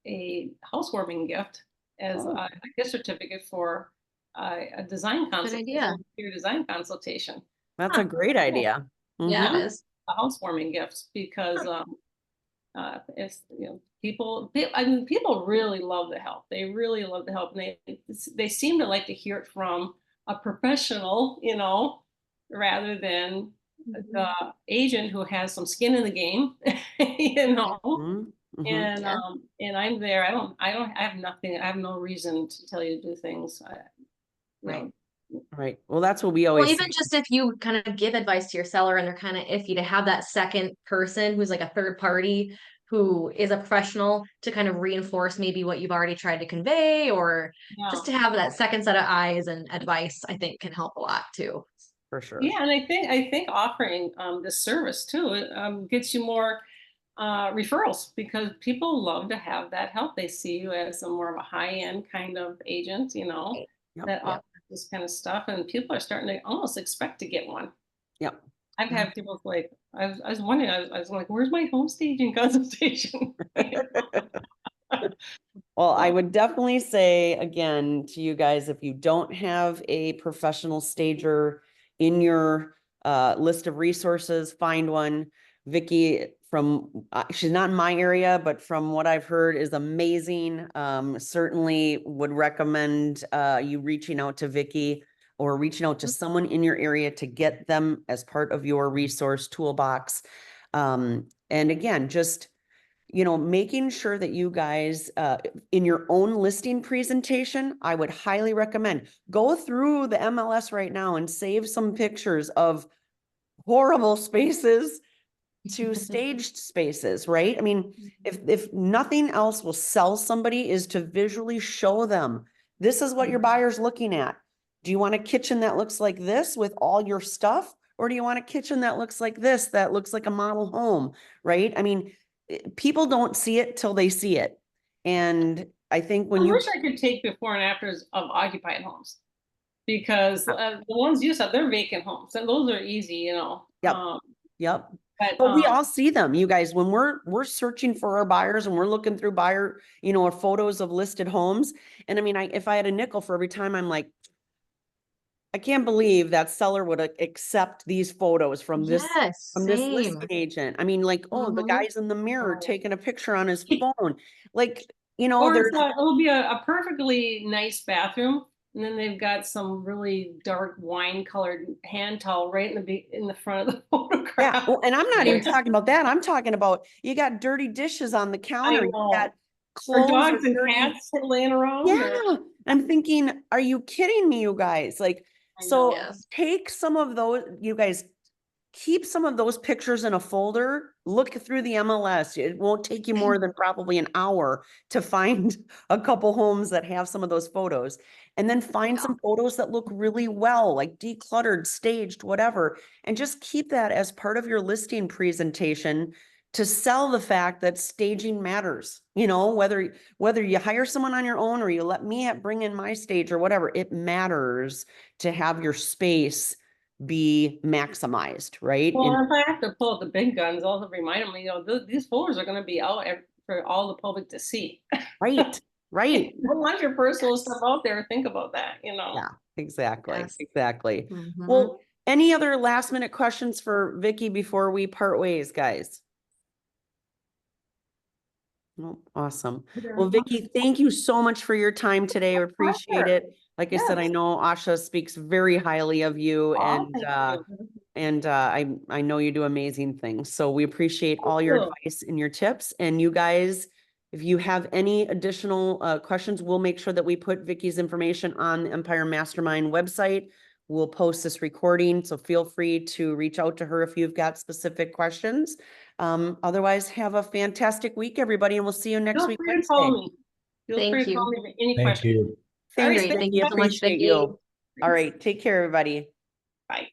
a housewarming gift as a gift certificate for a design consultation. Design consultation. That's a great idea. Yeah, it is. A housewarming gifts because it's, you know, people really love the help. They really love the help, and they seem to like to hear it from a professional, you know, rather than the agent who has some skin in the game, you know. And I'm there. I have nothing. I have no reason to tell you to do things. Right. Well, that's what we always. Well, even just if you kind of give advice to your seller and they're kind of iffy, to have that second person who's like a third party who is a professional to kind of reinforce maybe what you've already tried to convey, or just to have that second set of eyes and advice, I think can help a lot too. For sure. Yeah, and I think offering this service too gets you more referrals because people love to have that help. They see you as a more of a high-end kind of agent, you know, that offers this kind of stuff, and people are starting to almost expect to get one. Yep. I've had people like, I was wondering, I was like, where's my home staging consultation? Well, I would definitely say again to you guys, if you don't have a professional stager in your list of resources, find one. Vicky she's not in my area, but from what I've heard is amazing. Certainly would recommend you reaching out to Vicky or reaching out to someone in your area to get them as part of your resource toolbox. And again, just making sure that you guys, in your own listing presentation, I would highly recommend go through the MLS right now and save some pictures of horrible spaces to staged spaces, right? I mean, if nothing else will sell somebody is to visually show them, this is what your buyer's looking at. Do you want a kitchen that looks like this with all your stuff? Or do you want a kitchen that looks like this, that looks like a model home, right? I mean, people don't see it till they see it. And I think when I you wish I could take before and afters of occupied homes, because the ones you said, they're vacant homes, and those are easy, Yep. Yep. But But we all see them, you guys, when we're searching for our buyers and we're looking through buyer, photos of listed homes. And I mean, if I had a nickel for every time, I'm like, I can't believe that seller would accept these photos from this Yes, listing same. agent. I mean, like, oh, the Mhm. guy's in the mirror taking a picture on his phone. Like, or there's it'll be a perfectly nice bathroom, and then they've got some really dark wine colored hand towel right in the front of the photograph. yeah. Well, and I'm not even Yeah. talking about that. I'm talking about you got dirty dishes on the counter. You know. got Or clothes dogs and dirty. cats laying around. Yeah. I'm thinking, are you kidding me, you guys? Like, I so know. Yes. take some of those, you guys keep some of those pictures in a folder, look through the MLS. It won't take you more than probably an hour to find a couple homes that have some of those photos. And then find some photos that look really well, like decluttered, staged, whatever. And just keep that as part of your listing presentation to sell the fact that staging matters. Whether you hire someone on your own or you let me bring in my stage or whatever, it matters to have your space be maximized, right? Well, if I have to pull out the big guns, I'll have to remind them, these folders are going to be out for all the public to see. Right, right. You don't want your personal stuff out there. Think about that, Yeah, exactly, Yes. exactly. Mhm. Well, any other last minute questions for Vicky before we part ways, guys? Oh, awesome. Well, Vicky, thank you so much for your time today. I appreciate it. Like I said, I Yes. know Asha speaks very highly of you, Oh, thank you. and I know you do amazing things. So we appreciate all your you. advice and your tips. And you guys, if you have any additional questions, we'll make sure that we put Vicky's information on the Empire Mastermind website. We'll post this recording, so feel free to reach out to her if you've got specific questions. Otherwise, have a fantastic week, everybody, and we'll see you next Feel week. free to call me. Feel Thank free to you. call me with any Thank questions. you. Thanks, All right, Great. Vicky. Thank you so much, Appreciate Vicky. you. All right, take care, everybody. Bye.